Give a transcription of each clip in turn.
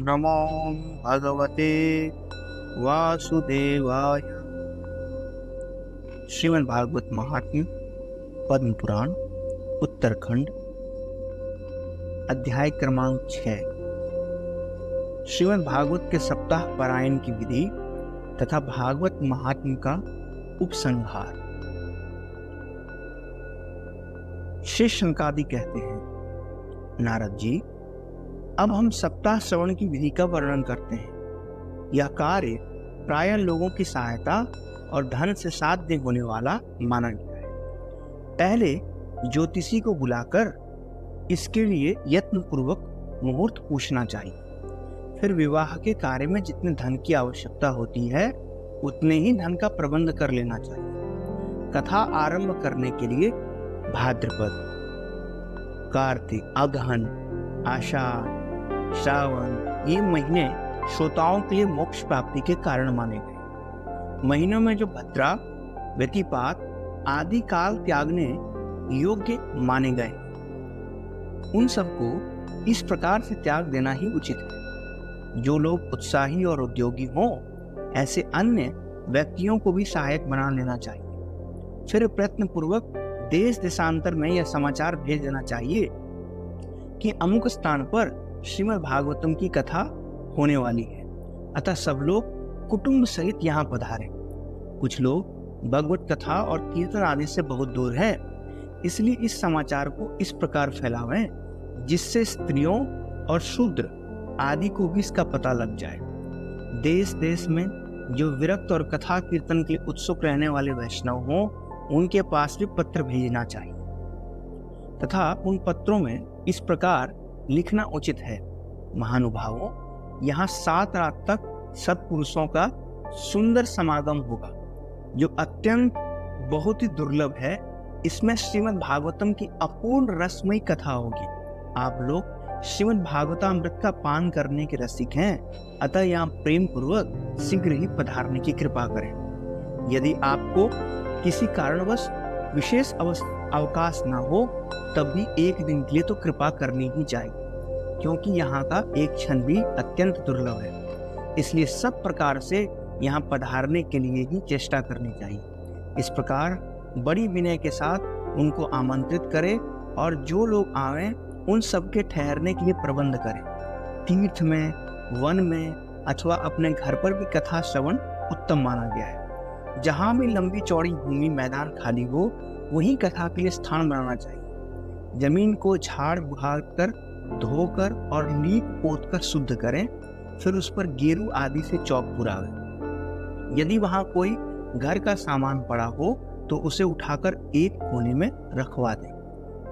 नमो भगवते वासुदेवाय। श्रीमद् भागवत महात्म्य पद्म पुराण उत्तरखंड अध्याय क्रमांक 6। श्रीमद् भागवत के सप्ताह पारायण की विधि तथा भागवत महात्म्य का उपसंहार। श्री शंकादि कहते हैं, नारद जी, अब हम सप्ताह श्रवण की विधि का वर्णन करते हैं। यह कार्य प्रायः लोगों की सहायता और धन से साध्य होने वाला माना गया है। पहले ज्योतिषी को बुलाकर इसके लिए यत्न पूर्वक मुहूर्त पूछना चाहिए। फिर विवाह के कार्य में जितने धन की आवश्यकता होती है उतने ही धन का प्रबंध कर लेना चाहिए। कथा आरंभ करने के लिए भाद्रपद, कार्तिक, अगहन, आषाढ़, श्रावण ये महीने श्रोताओं के लिए मोक्ष प्राप्ति के कारण माने गए। महीनों में जो भद्रा, व्यतिपात आदि काल त्यागने योग्य माने गए, उन सबको इस प्रकार से त्याग देना ही उचित है। जो लोग उत्साही और उद्योगी हों, ऐसे अन्य व्यक्तियों को भी सहायक बना लेना चाहिए। फिर प्रयत्न पूर्वक देश देशांतर में यह समाचार भेज देना चाहिए कि अमुक स्थान पर श्रीमद् भागवतम की कथा होने वाली है, अतः सब लोग कुटुंब सहित यहाँ पधारें। कुछ लोग भगवत कथा और कीर्तन आदि से बहुत दूर है, इसलिए इस समाचार को इस प्रकार फैलावें जिससे स्त्रियों और शूद्र आदि को भी इसका पता लग जाए। देश देश में जो विरक्त और कथा कीर्तन के उत्सुक रहने वाले वैष्णव हों, उनके पास भी पत्र भेजना चाहिए तथा उन पत्रों में इस प्रकार लिखना उचित है, महानुभावों, यहाँ 7 रात तक सत्पुरुषों का सुंदर समागम होगा, जो अत्यंत बहुत ही दुर्लभ है। इसमें श्रीमद् भागवतम की अपूर्ण रसमयी कथा होगी। आप लोग श्रीमद् भागवतामृत का पान करने के रसिक हैं, अतः यहाँ प्रेम पूर्वक शीघ्र ही पधारने की कृपा करें। यदि आपको किसी कारणवश विशेष अवकाश न हो, तब भी एक दिन के लिए तो कृपा करनी ही चाहिए, क्योंकि यहाँ का एक क्षण भी अत्यंत दुर्लभ है। इसलिए सब प्रकार से यहाँ पधारने के लिए ही चेष्टा करनी चाहिए। इस प्रकार बड़ी विनय के साथ उनको आमंत्रित करें और जो लोग आवें उन सबके ठहरने के लिए प्रबंध करें। तीर्थ में, वन में अथवा अपने घर पर भी कथा श्रवण उत्तम माना गया है। जहाँ भी लंबी चौड़ी भूमि मैदान खाली हो, वहीं कथा के लिए स्थान बनाना चाहिए। जमीन को झाड़ बुहार कर, धोकर और लीप पोत कर शुद्ध करें, फिर उस पर गेरू आदि से चौक पुरावें। यदि वहां कोई घर का सामान पड़ा हो तो उसे उठाकर एक कोने में रखवा दें।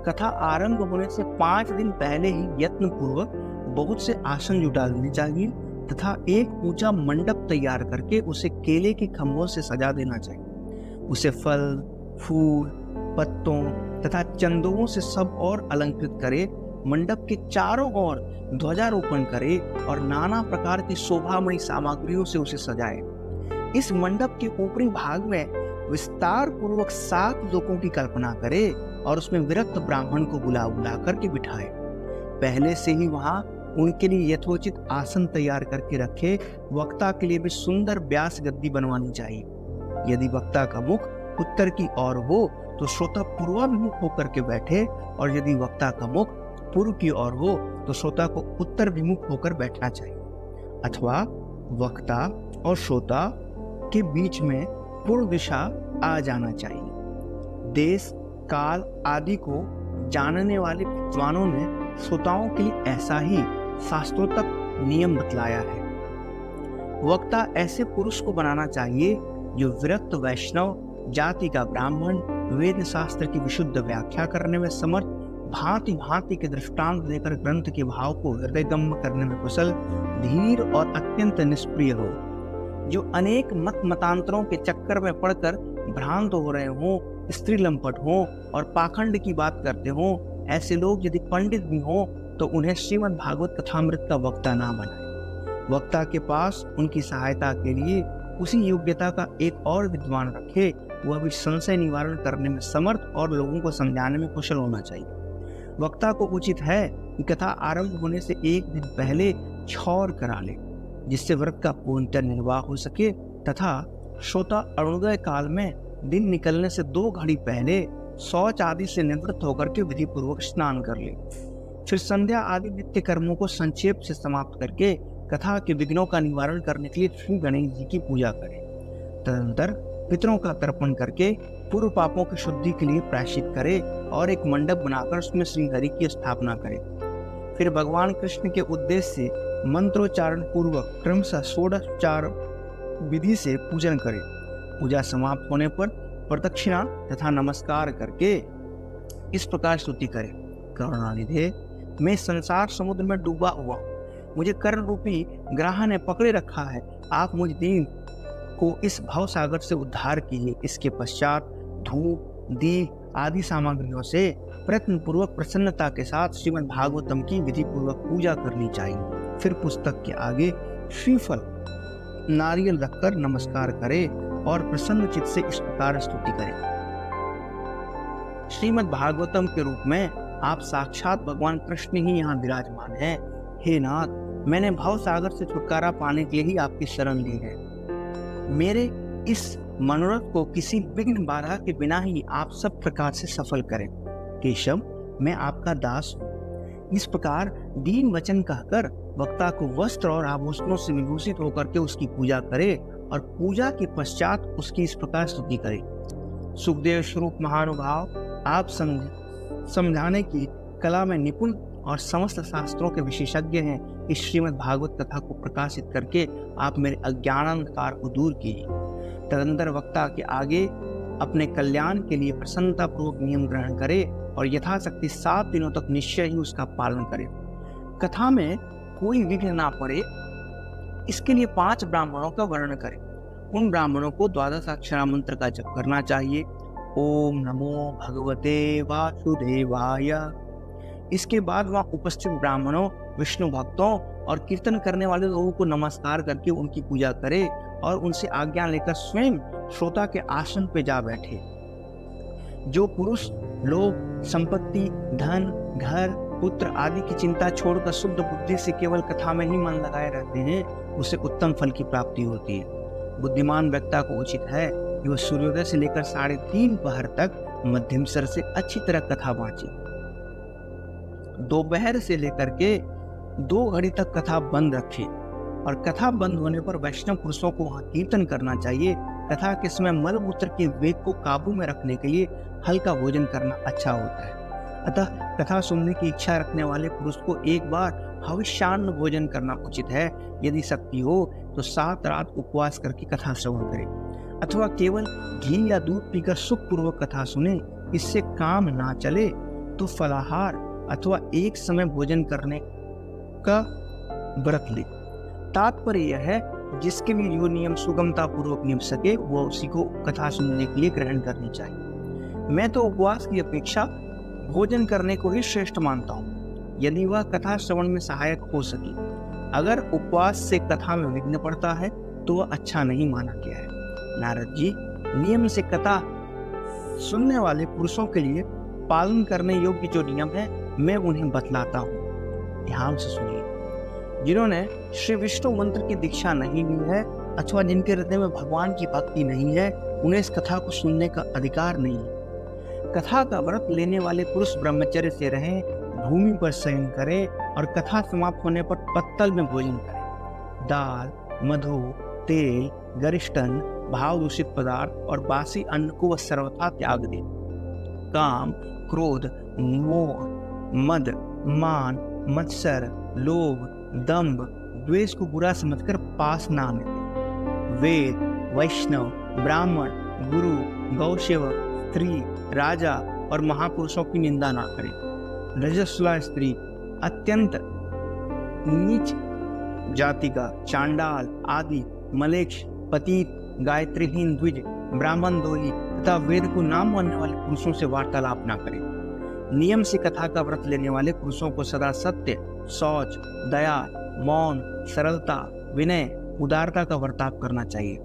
कथा आरंभ होने से 5 दिन पहले ही यत्न पूर्वक बहुत से आसन जुटा लेने चाहिए तथा एक ऊंचा मंडप तैयार करके उसे केले के खंभों से सजा देना चाहिए। उसे फल, फूल, पत्तों तथा चंदों से सब और अलंकृत करे। मंडप के चारों ओर ध्वजारोपण करे और नाना प्रकार की शोभामयी सामग्रियों से उसे सजाए। इस मंडप के ऊपरी भाग में विस्तार पूर्वक 7 लोगों की कल्पना करे और उसमें विरक्त ब्राह्मण को बुला करके बिठाए। पहले से ही वहां उनके लिए यथोचित आसन तैयार करके रखे। वक्ता के लिए भी सुंदर व्यास गद्दी बनवानी चाहिए। यदि वक्ता का मुख उत्तर की ओर हो तो श्रोता पूर्वाभिमुख होकर के बैठे, और यदि वक्ता का मुख पूर्व की ओर हो तो श्रोता को उत्तर विमुख होकर बैठना चाहिए, अथवा वक्ता और श्रोता के बीच में पूर्व दिशा आ जाना चाहिए। देश, काल आदि को जानने वाले विद्वानों ने श्रोताओं के लिए ऐसा ही शास्त्रों तक नियम बतलाया है। वक्ता ऐसे पुरुष को बनाना चाहिए जो विरक्त वैष्णव जाति का ब्राह्मण, वेद शास्त्र की विशुद्ध व्याख्या करने में समर्थ, भांति भांति के दृष्टांत देकर ग्रंथ के भाव को हृदयगम्य करने में कुशल, धीर और अत्यंत निष्प्रिय हो। जो अनेक मत मतांतरों के चक्कर में पड़कर भ्रांत हो रहे हों, स्त्री लंपट हों और पाखंड की बात करते हों, ऐसे लोग यदि पंडित भी हों तो उन्हें श्रीमद् भागवत कथामृत का वक्ता ना बनाए। वक्ता के पास उनकी सहायता के लिए उसी योग्यता का एक और विद्वान रखे। वह भी संशय निवारण करने में समर्थ और लोगों को समझाने में कुशल होना चाहिए। वक्ता को उचित है कि कथा आरंभ होने से एक दिन पहले छौर करा ले, जिससे व्रत का पूर्णतः निर्वाह हो सके, तथा श्रोता अरुणोदय काल में दिन निकलने से 2 घड़ी पहले शौच आदि से निवृत्त होकर के विधि पूर्वक स्नान कर ले। फिर संध्या आदि नित्य कर्मों को संक्षेप से समाप्त करके कथा के विघ्नों का निवारण करने के लिए श्री गणेश जी की पूजा करें। तदनंतर पितरों का तर्पण करके पूर्व पापों की शुद्धि के लिए प्रायश्चित करे और एक मंडप बनाकर उसमें श्री हरि की स्थापना करे। फिर भगवान कृष्ण के उद्देश्य से मंत्रोच्चारण पूर्वक क्रमशः षोडशोपचार विधि से पूजन करे। पूजा समाप्त होने पर प्रदक्षिणा तथा नमस्कार करके इस प्रकार स्तुति करे। करुणानिधे, मैं संसार समुद्र में डूबा हुआ हूँ, मुझे कर्ण रूपी ग्रह ने पकड़े रखा है। आप मुझ दीन को इस भव सागर से उद्धार कीजिए। इसके पश्चात धूप, दीप आदि सामग्रियों से प्रयत्न पूर्वक प्रसन्नता के साथ श्रीमद् भागवतम की विधि पूर्वक पूजा करनी चाहिए। फिर पुस्तक के आगे श्रीफल नारियल रखकर नमस्कार करे और प्रसन्न चित्त से इस प्रकार स्तुति करें। श्रीमद् भागवतम के रूप में आप साक्षात भगवान कृष्ण ही यहाँ विराजमान हैं। हे नाथ, मैंने भव सागर से छुटकारा पाने के लिए ही आपकी शरण ली है। मेरे इस मनोरथ को किसी विघ्न बाधा के बिना ही आप सब प्रकार से सफल करें। केशव, मैं आपका दास हूँ। इस प्रकार दीन वचन कहकर वक्ता को वस्त्र और आभूषणों से विभूषित होकर के उसकी पूजा करे और पूजा के पश्चात उसकी इस प्रकार स्तुति करे। सुखदेव स्वरूप महानुभाव, आप समझाने की कला में निपुण और समस्त शास्त्रों के विशेषज्ञ हैं। इस श्रीमद् भागवत कथा को प्रकाशित करके आप मेरे अज्ञानांधकार को दूर कीजिए। तदनंतर वक्ता के आगे अपने कल्याण के लिए प्रसन्नता पूर्वक नियम ग्रहण करे और यथाशक्ति 7 दिनों तक निश्चय ही उसका पालन करे। कथा में कोई विघ्न ना पड़े, इसके लिए 5 ब्राह्मणों का वर्णन करें। उन ब्राह्मणों को 12 अक्षरा मंत्र का जप करना चाहिए। ओम नमो भगवते वासुदेवाय। इसके बाद वहाँ उपस्थित ब्राह्मणों, विष्णु भक्तों और कीर्तन करने वाले लोगों को नमस्कार करके उनकी पूजा करे और उनसे आज्ञा लेकर स्वयं श्रोता के आसन पे जा बैठे। जो पुरुष लोभ, संपत्ति, धन, घर, पुत्र आदि की चिंता छोड़कर शुद्ध बुद्धि से केवल कथा में ही मन लगाए रहते हैं, उसे उत्तम फल की प्राप्ति होती है। बुद्धिमान व्यक्ति को उचित है कि वह सूर्योदय से लेकर 3:30 पहर तक मध्यम स्वर से अच्छी तरह कथा वांचे। दोपहर से लेकर के 2 घड़ी तक कथा बंद रखे और कथा बंद होने पर वैष्णव पुरुषों को वहां कीर्तन करना चाहिए। कथा के समय मल मूत्र के वेग को काबू में रखने के लिए हल्का भोजन करना अच्छा होता है। अतः कथा सुनने की इच्छा रखने वाले पुरुष को एक बार हविष्यान्न भोजन करना उचित है। यदि शक्ति हो तो 7 रात उपवास करके कथा श्रवण करे अथवा केवल घी या दूध पीकर सुखपूर्वक कथा सुने। इससे काम ना चले तो फलाहार अथवा एक समय भोजन करने का व्रत ले। तात्पर्य यह है, जिसके लिए जो नियम सुगमता पूर्वक निभ सके वो उसी को कथा सुनने के लिए ग्रहण करनी चाहिए। मैं तो उपवास की अपेक्षा भोजन करने को ही श्रेष्ठ मानता हूँ, यदि वह कथा श्रवण में सहायक हो सके। अगर उपवास से कथा में विघ्न पड़ता है तो वह अच्छा नहीं माना गया है। नारद जी, नियम से कथा सुनने वाले पुरुषों के लिए पालन करने योग्य जो नियम है मैं उन्हें बतलाता हूँ, ध्यान से सुनिए। जिन्होंने श्री विष्णु मंत्र की दीक्षा नहीं ली है अथवा जिनके हृदय में भगवान की भक्ति नहीं है, उन्हें इस कथा को सुनने का अधिकार नहीं है। कथा का व्रत लेने वाले पुरुष ब्रह्मचर्य से रहें, भूमि पर शयन करें और कथा समाप्त होने पर पत्तल में भोजन करें। दाल, मधु, तेल, गरिष्ठन, भाव दूषित पदार्थ और बासी अन्न को वह सर्वथा त्याग दे। काम, क्रोध, मोह, मद, मान, मत्सर, लोभ, दंभ, द्वेष को बुरा समझकर पास ना आने दे। वेद, वैष्णव, ब्राह्मण, गुरु, गौसेवक, स्त्री, राजा और महापुरुषों की निंदा ना करें। रजस्वला स्त्री, अत्यंत नीच जाति का, चांडाल आदि, मलेच्छ, पतित, गायत्रीहीन द्विज, ब्राह्मण दोही तथा वेद को नाम मानने वाले पुरुषों से वार्तालाप ना करें। नियम से कथा का व्रत लेने वाले पुरुषों को सदा सत्य, शौच, दया, मौन, सरलता, विनय, उदारता का वर्ताव करना चाहिए।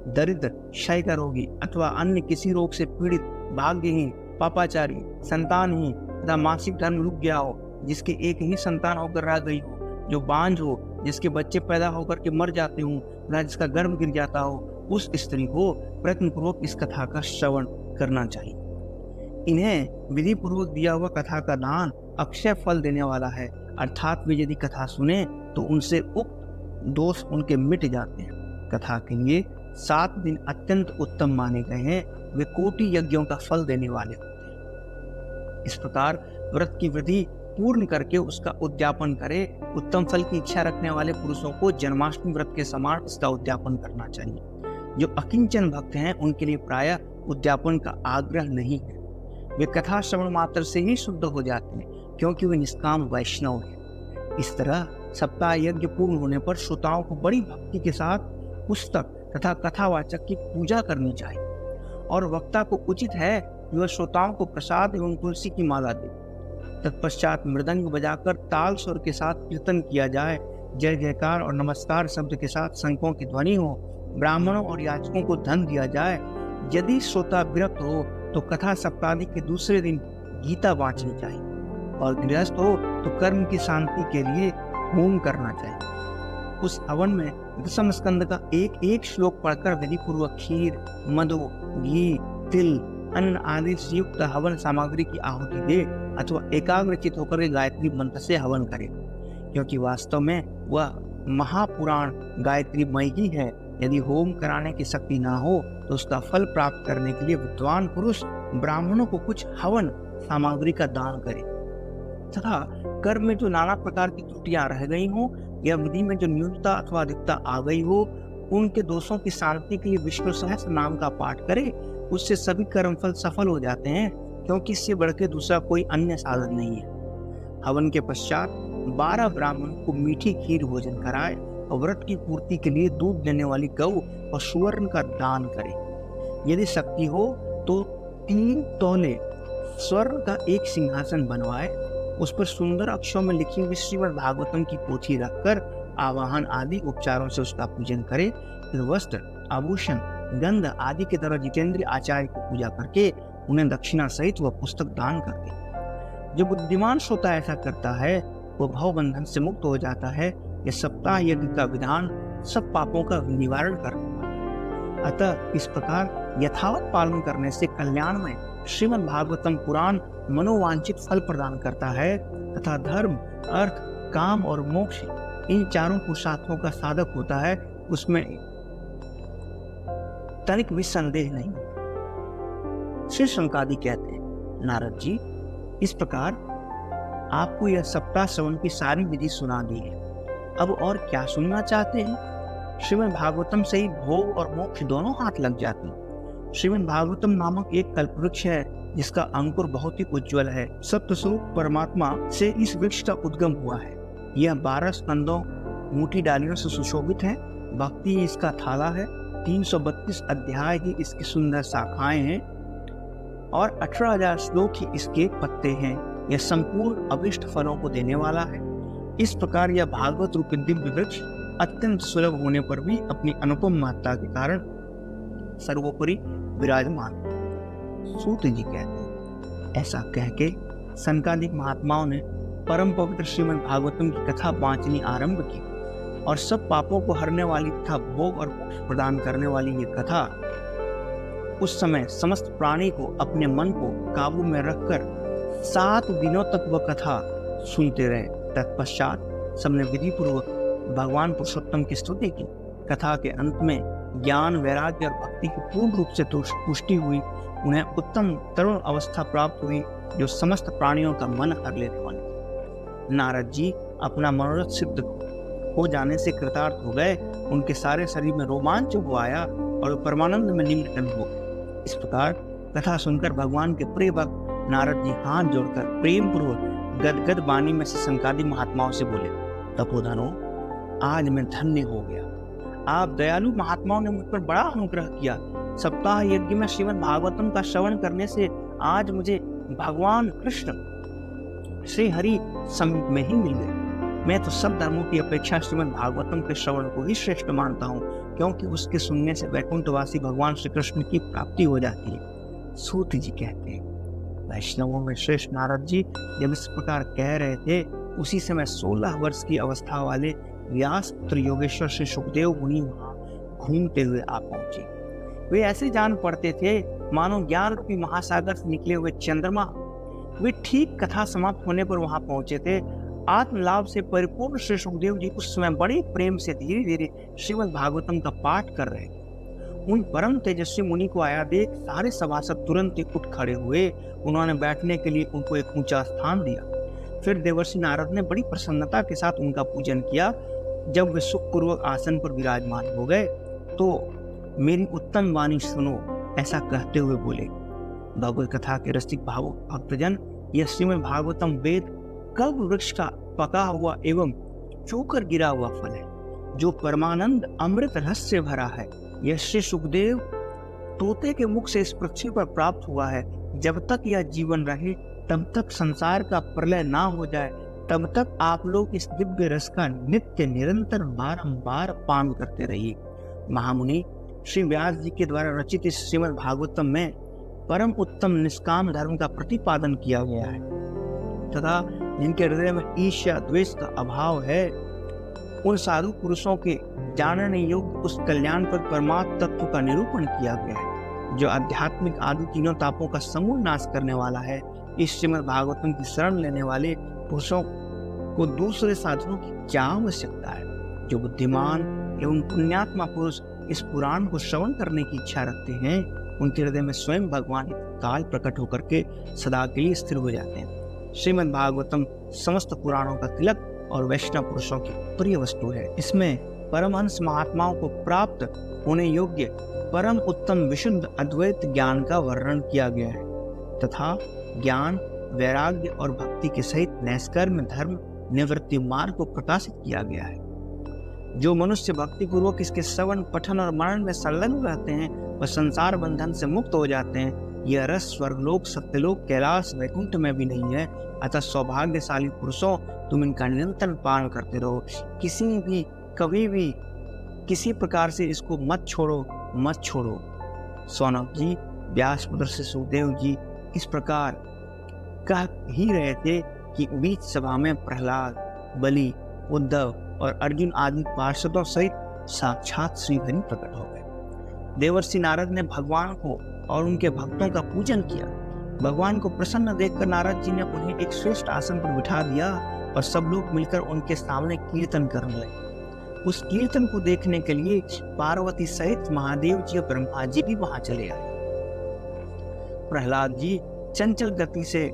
दरिद्र, क्षय का रोगी अथवा अन्य किसी रोग से पीड़ित, भाग्यहीन, पापाचारी, संतानहीन तथा मासिक धर्म रुक गया हो, जिसके एक ही संतान होकर रह गई हो, जो बांझ हो जिसके बच्चे पैदा होकर के मर जाते हों तथा जिसका गर्भ गिर जाता हो, उस स्त्री को प्रयत्नपूर्वक इस कथा का श्रवण करना चाहिए। इन्हें विधि पूर्वक दिया हुआ कथा का दान अक्षय फल देने वाला है, अर्थात वे यदि कथा सुने तो उनसे उक्त दोष उनके मिट जाते हैं। कथा के लिए 7 दिन अत्यंत उत्तम माने गए हैं, वे कोटि यज्ञों का फल देने वाले होते हैं। इस प्रकार व्रत की विधि पूर्ण करके उसका उद्यापन करे। उत्तम फल की इच्छा रखने वाले पुरुषों को जन्माष्टमी व्रत के समान इसका उद्यापन करना चाहिए। जो अकिंचन भक्त हैं उनके लिए प्रायः उद्यापन का आग्रह नहीं है, वे कथा श्रवण मात्र से ही शुद्ध हो जाते हैं, क्योंकि वे निष्काम वैष्णव हैं। इस तरह सप्ताह यज्ञ पूर्ण होने पर श्रोताओं को बड़ी भक्ति के साथ पुस्तक तथा कथावाचक की पूजा करनी चाहिए, और वक्ता को उचित है कि वह श्रोताओं को प्रसाद एवं तुलसी की माला दे। तत्पश्चात मृदंग बजाकर ताल स्वर के साथ कीर्तन किया जाए, जय जयकार और नमस्कार शब्द के साथ शंखों की ध्वनि हो, ब्राह्मणों और याचकों को धन दिया जाए। यदि श्रोता विरक्त हो तो कथा सप्ताह के दूसरे दिन गीता वांचनी चाहिए, और गृहस्थ हो तो कर्म की शांति के लिए होम करना चाहिए। उस हवन में दशम स्कंद का एक एक श्लोक पढ़कर विधि पूर्वक खीर, मधु, घी, तिल, अन्न आदि से युक्त हवन सामग्री की आहुति दे, अथवा एकाग्रचित होकर गायत्री मंत्र से हवन करे, क्योंकि वास्तव में वह महापुराण गायत्री मय ही है। यदि होम कराने की शक्ति ना हो तो उसका फल प्राप्त करने के लिए विद्वान पुरुष ब्राह्मणों को कुछ हवन सामग्री का दान करे, तथा कर्म में जो नाना प्रकार की त्रुटियां रह गई हो या विधि में जो न्यूनता अथवा अधिकता आ गई हो, उनके दोषों की शांति के लिए विष्णु सहस्त्र नाम का पाठ करे। उससे सभी कर्म फल सफल हो जाते हैं, क्योंकि इससे बढ़कर दूसरा कोई अन्य साधन नहीं है। हवन के पश्चात 12 ब्राह्मण को मीठी खीर भोजन कराए और व्रत की पूर्ति के लिए दूध देने वाली गौ और सुवर्ण का दान करे। यदि शक्ति हो तो 3 तौले स्वर्ण का एक सिंहासन बनवाए, उस पर सुंदर अक्षरों में लिखी हुई श्रीमद् भागवतम की पोथी रखकर आवाहन आदि उपचारों से उसका पूजन करे। फिर वस्त्र, आभूषण, गंध आदि के द्वारा जितेंद्रीय आचार्य की पूजा करके उन्हें दक्षिणा सहित वह पुस्तक दान कर दे। जो बुद्धिमान श्रोता ऐसा करता है वह भवबंधन से मुक्त हो जाता है। यह सप्ताह यज्ञ का विधान सब पापों का निवारण करता है। अतः इस प्रकार यथावत पालन करने से कल्याण में श्रीमद् भागवतम पुराण मनोवांछित फल प्रदान करता है, तथा धर्म, अर्थ, काम और मोक्ष इन चारों पुरुषार्थों का साधक होता है। उसमें तनिक भी संदेह नहीं। श्री शंकादि कहते हैं, नारद जी, इस प्रकार आपको यह सप्ताह श्रवण की सारी विधि सुना दी है, अब और क्या सुनना चाहते हैं? श्रीमद् भागवतम से ही भोग और मोक्ष दोनों हाथ लग जाते हैं। श्रीमद् भागवतम नामक एक कल्पवृक्ष है जिसका अंकुर बहुत ही उज्ज्वल है। सत्स्वरूप परमात्मा से इस वृक्ष का उद्गम हुआ है। यह 12 स्कंदों मोटी डालियों से सुशोभित है। भक्ति इसका थाला है। 332 अध्याय की इसकी सुंदर शाखाएं हैं और 18,000 श्लोक ही इसके पत्ते हैं। यह संपूर्ण अभिष्ट फलों को देने वाला है। इस प्रकार यह भागवत रूपी दिव्य वृक्ष अत्यंत सुलभ होने पर भी अपनी अनुपम महत्ता के कारण सर्वोपरि विराजमान। सूत जी कहते हैं, ऐसा कह के सनकादिक महात्माओं ने परम पवित्र श्रीमद् भागवतम की कथा वांचनी आरंभ की, और सब पापों को हरने वाली तथा भोग और मोक्ष प्रदान करने वाली ये कथा उस समय समस्त प्राणी को अपने मन को काबू में रखकर 7 दिनों तक वह कथा सुनते रहे। तत्पश्चात सबने विधि पूर्वक भगवान पुरुषोत्तम की स्तुति की। कथा के अंत में ज्ञान, वैराग्य और भक्ति की पूर्ण रूप से पुष्टि हुई। उन्हें उत्तम तरुण अवस्था प्राप्त हुई जो समस्त प्राणियों का मन हर लेने वाली। नारद जी अपना मनोरथ सिद्ध हो जाने से कृतार्थ हो गए। उनके सारे शरीर में रोमांच हो आया और परमानंद में निमग्न हो गए। इस प्रकार कथा सुनकर भगवान के प्रिय भक्त नारद जी हाथ जोड़कर प्रेम पूर्वक गदगद वाणी में से सनकादि महात्माओं से बोले, तपोधनो, आज मैं धन्य हो गया। आप दयालु महात्माओं ने मुझ पर बड़ा अनुग्रह किया। सप्ताह यज्ञ में श्रीमद् भागवतम का श्रवण करने से आज मुझे भगवान कृष्ण श्री हरि समीप में ही मिल गए। मैं तो सब धर्मों की अपेक्षा श्रीमद् भागवतम के श्रवण को ही श्रेष्ठ मानता हूँ, क्योंकि उसके सुनने से वैकुंठवासी भगवान श्री कृष्ण की प्राप्ति हो जाती है। सूत जी कहते हैं, वैष्णवों में श्रेष्ठ नारद जी जब इस प्रकार कह रहे थे, उसी समय 16 वर्ष की अवस्था वाले व्यास पुत्र योगेश्वर श्री सुखदेव मुनि वहां घूमते हुए आ पहुंचे। वे ऐसे जान पड़ते थे मानो ज्ञान रूपी महासागर से निकले हुए चंद्रमा। वे ठीक कथा समाप्त होने पर वहां पहुंचे थे। आत्मलाभ से परिपूर्ण श्री सुखदेव जी उस समय बड़े प्रेम से धीरे धीरे श्रीमद् भागवतम का पाठ कर रहे थे। उन परम तेजस्वी मुनि को आया देख सारे सभासद तुरंत ही उठ खड़े हुए। उन्होंने बैठने के लिए उनको एक ऊंचा स्थान दिया। फिर देवर्षि नारद ने बड़ी प्रसन्नता के साथ उनका पूजन किया। जब वे सुखपूर्वक आसन पर विराजमान हो गए तो मेरी उत्तम वाणी सुनो, ऐसा कहते हुए बोले, भगवत कथा के रसिक भावुक भक्तजन, यह श्रीमद् भागवतम वेद कल्प वृक्ष का पका हुआ एवं चूकर गिरा हुआ फल है, जो परमानंद अमृत रस से भरा है। यह श्री सुखदेव तोते के मुख से इस पृथ्वी पर प्राप्त हुआ है। जब तक यह जीवन रहे तब तक संसार का प्रलय ना हो जाए, तब तक आप लोग इस दिव्य रस का नित्य निरंतर बारंबार पान करते रहिए। महामुनि श्री व्यास जी के द्वारा रचित इस श्रीमद् भागवतम में परम उत्तम निष्काम धर्म का प्रतिपादन किया गया है तथा जिनके हृदय में ईर्ष्या द्वेष का अभाव है, उन साधु पुरुषों के जानने योग्य उस कल्याणप्रद परमात्म तत्व का निरूपण किया गया है, जो आध्यात्मिक आदि तीनों तापों का समूल नाश करने वाला है। इस श्रीमद् भागवतम की शरण लेने वाले पुरुषों को दूसरे साधनों की क्या आवश्यकता है। जो बुद्धिमान एवं पुण्यात्मा पुरुष इस पुराण को श्रवण करने की इच्छा रखते हैं, उनके हृदय में स्वयं भगवान काल प्रकट होकर के सदा के लिए स्थिर हो जाते हैं। श्रीमद् भागवतम समस्त पुराणों का तिलक और वैष्णव पुरुषों की प्रिय वस्तु है। इसमें परमहंस महात्माओं को प्राप्त होने योग्य परम उत्तम विशुद्ध अद्वैत ज्ञान का वर्णन किया गया है तथा ज्ञान, वैराग्य और भक्ति के सहित नैष्कर्म्य धर्म निवृत्ति मार्ग को प्रकाशित किया गया है। जो मनुष्य भक्ति पूर्वक इसके श्रवण, पठन और मनन में संलग्न रहते हैं, वह संसार बंधन से मुक्त हो जाते हैं। यह रस स्वर्गलोक, सत्यलोक, कैलाश, वैकुंठ में भी नहीं है। अतः सौभाग्यशाली पुरुषों, तुम इनका निरंतर पालन करते रहो। कभी भी किसी प्रकार से इसको मत छोड़ो। सौनक जी व्यासपुत्र से सुखदेव जी इस प्रकार कह ही रहे थे कि बीच सभा में प्रहलाद, बलि, उद्धव और अर्जुन आदि पार्षदों सहित साक्षात श्री हरि प्रकट हो गए। देवर्षि नारद ने भगवान को और उनके भक्तों का पूजन किया। भगवान को प्रसन्न देखकर नारद जी ने उन्हें एक श्रेष्ठ आसन पर बिठा दिया और सब लोग मिलकर उनके सामने कीर्तन करने लगे। उस कीर्तन को देखने के लिए पार्वती सहित महादेव जी और ब्रह्मा जी भी वहां चले आए। प्रहलाद जी चंचल गति से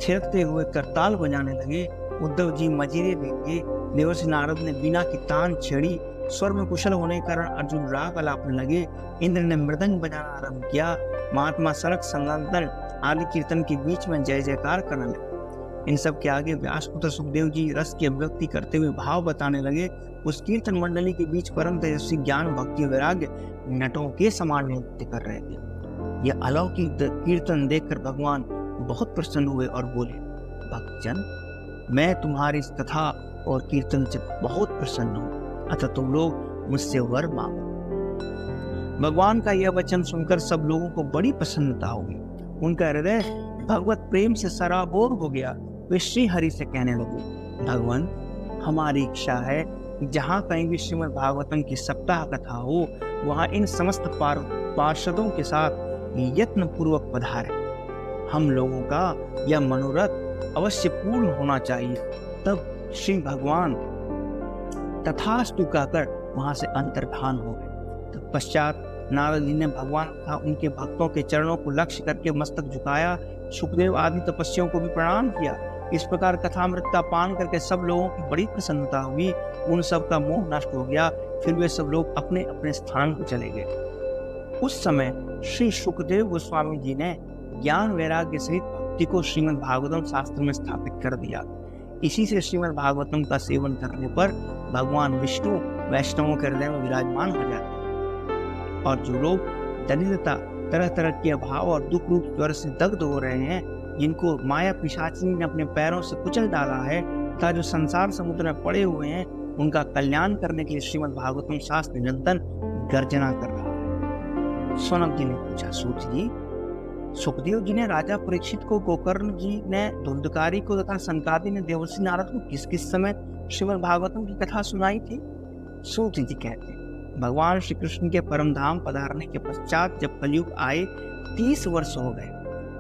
थिरकते हुए करताल बजाने लगे। उद्धव जी मजीरे भेजे। देवर्षि नारद ने बीना की तान छेड़ी। स्वर में कुशल होने के कारण अर्जुन राग अलापने लगे। इंद्र ने मृदंग बजाना आरंभ किया। महात्मा सनक, सनंदन आदि कीर्तन के बीच में जय जयकार करने लगे। इन सब के आगे व्यासपुत्र सुखदेव जी रस की अभिव्यक्ति करते हुए भाव बताने लगे। उस कीर्तन मंडली के बीच परम तेजस्वी ज्ञान, भक्ति, वैराग्य नटों के समान नृत्य कर रहे थे। यह अलौकिक कीर्तन देखकर भगवान बहुत प्रसन्न हुए और बोले, भक्तजन, मैं तुम्हारी इस कथा और कीर्तन से बहुत प्रसन्न हूँ, अतः तुम लोग मुझसे वर मांगो। भगवान का यह वचन सुनकर सब लोगों को बड़ी प्रसन्नता हुई। उनका हृदय भगवत प्रेम से सराबोर हो गया। वे श्री हरि से कहने लगे, भगवान, हमारी इच्छा है कि जहाँ कहीं भी श्रीमद् भागवतम की सप्ताह कथा हो, वहाँ इन समस्त पार्षदों के साथ यत्न पूर्वक पधारे। हम लोगों का यह मनोरथ अवश्य पूर्ण होना चाहिए। तब श्री भगवान तथास्तु कहकर वहां से अंतर्धान हो गए। तत्पश्चात नारद जी ने भगवान तथा उनके भक्तों के चरणों को लक्ष्य करके मस्तक झुकाया। सुखदेव आदि तपस्वियों को भी प्रणाम किया। इस प्रकार कथामृत पान करके सब लोगों की बड़ी प्रसन्नता हुई। उन सब का मोह नष्ट हो गया। फिर वे सब लोग अपने अपने स्थान पर चले गए। उस समय श्री सुखदेव गोस्वामी जी ने ज्ञान, वैराग्य सहित भक्ति को श्रीमद् भागवतम शास्त्र में स्थापित कर दिया। इसी से श्रीमद् भागवतम का सेवन करने पर भगवान विष्णु वैष्णवों के हृदय में विराजमान हो जाते हैं। और जो लोग दरिद्रता, तरह तरह के अभाव और दुख रूप ज्वर से दग्ध हो रहे हैं, जिनको माया पिशाचिनी ने अपने पैरों से कुचल डाला है तथा जो संसार समुद्र में पड़े हुए हैं, उनका कल्याण करने के लिए श्रीमद् भागवतम शास्त्र निरंतर गर्जना कर रहा है। सौनक जी ने पूछा, सूत जी, सुखदेव जी ने राजा परीक्षित को, गोकर्ण जी ने धुंधकारी को तथा सनकादि ने देवर्षि नारद को किस किस समय श्रीमद् भागवतम की कथा सुनाई थी। सूत जी कहते हैं, भगवान श्री कृष्ण के परम धाम पधारने के पश्चात जब कलयुग आए 30 वर्ष हो गए,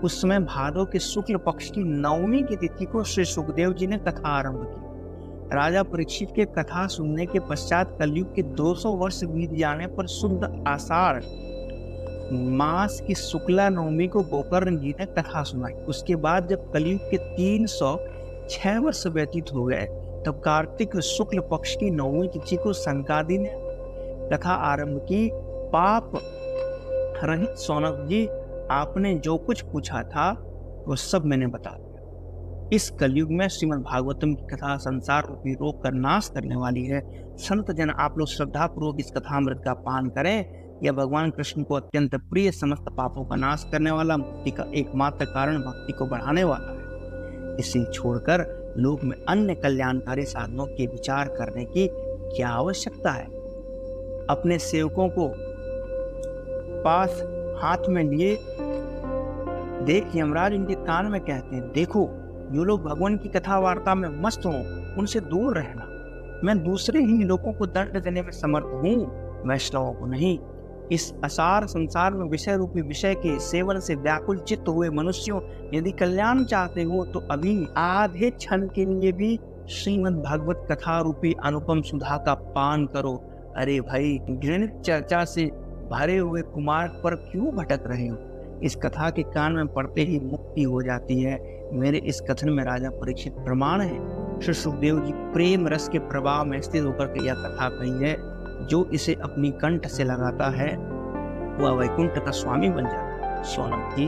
उस समय भादव के शुक्ल पक्ष की नवमी की तिथि को श्री सुखदेव जी ने कथा आरंभ की। राजा परीक्षित के कथा सुनने के पश्चात कलयुग के 200 वर्ष बीत जाने पर शुद्ध आषाढ़ मास की शुक्ला नवमी को गोकर्ण जी ने कथा सुनाई। उसके बाद जब कलयुग के 306 वर्ष व्यतीत हो गए, तब कार्तिक शुक्ल पक्ष की नवमी तिथि को सनकादि ने कथा आरंभ की। पाप रहित सौनक जी, आपने जो कुछ पूछा था वो सब मैंने बता दिया। इस कलयुग में श्रीमद् भागवतम की कथा संसार रूपी रोग का नाश करने वाली है। संत जन आप लोग श्रद्धा पूर्वक इस कथामृत का पान करें। यह भगवान कृष्ण को अत्यंत प्रिय, समस्त पापों का नाश करने वाला, मुक्ति का एकमात्र कारण, भक्ति को बढ़ाने वाला है। इसे छोड़कर लोक में अन्य कल्याणकारी साधनों के विचार करने की क्या आवश्यकता है। अपने सेवकों को पास हाथ में लिए देख यमराज इनके कान में कहते हैं, देखो जो लोग भगवान की कथा वार्ता में मस्त हों उनसे दूर रहना। मैं दूसरे ही लोगों को दंड देने में समर्थ हूँ, वैष्णवों को नहीं। इस असार संसार में विषय रूपी विषय के सेवन से व्याकुल चित्त हुए मनुष्यों, यदि कल्याण चाहते हो तो अभी आधे क्षण के लिए भी श्रीमद् भागवत कथा रूपी अनुपम सुधा का पान करो। अरे भाई, घृणित चर्चा से भरे हुए कुमार पर क्यों भटक रहे हो? इस कथा के कान में पड़ते ही मुक्ति हो जाती है। मेरे इस कथन में राजा परीक्षित प्रमाण है। श्री सुखदेव जी प्रेम रस के प्रभाव में स्थित होकर के यह कथा कही है। जो इसे अपनी कंठ से लगाता है वह वैकुंठ का स्वामी बन जाता है। सोनम जी,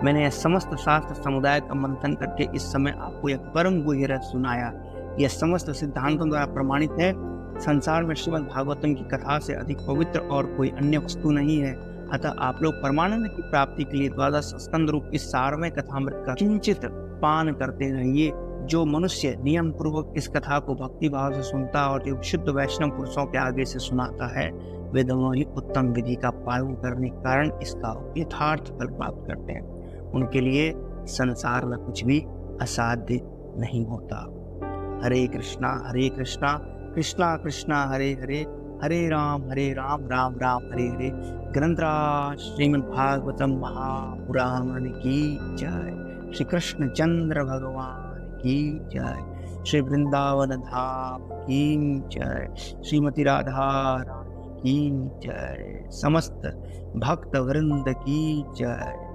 मैंने यह समस्त शास्त्र समुदाय का मंथन करके इस समय आपको यह परम गुह्य रहस्य सुनाया। यह समस्त सिद्धांतों द्वारा प्रमाणित है। संसार में श्रीमद् भागवतम की कथा से अधिक पवित्र और कोई अन्य वस्तु नहीं है। अतः आप लोग परमानंद की प्राप्ति के लिए 12 स्कंद रूप इस सारमय कथामृत का किंचित पान करते रहिए। जो मनुष्य नियम पूर्वक इस कथा को भक्ति भाव से सुनता और जो शुद्ध वैष्णव पुरुषों के आगे से सुनाता है, वे दोनों ही उत्तम विधि का पालन करने के कारण इसका यथार्थ फल प्राप्त करते हैं। उनके लिए संसार में कुछ भी असाध्य नहीं होता। हरे कृष्णा कृष्णा कृष्णा हरे हरे, हरे राम राम राम हरे हरे। ग्रंथराज श्रीमद् भागवतम महापुराण की जय। श्री कृष्ण चंद्र भगवान की जय। श्री वृंदावन धाम की जय। श्रीमती राधा रानी की जय। समस्त भक्त वृंद की जय।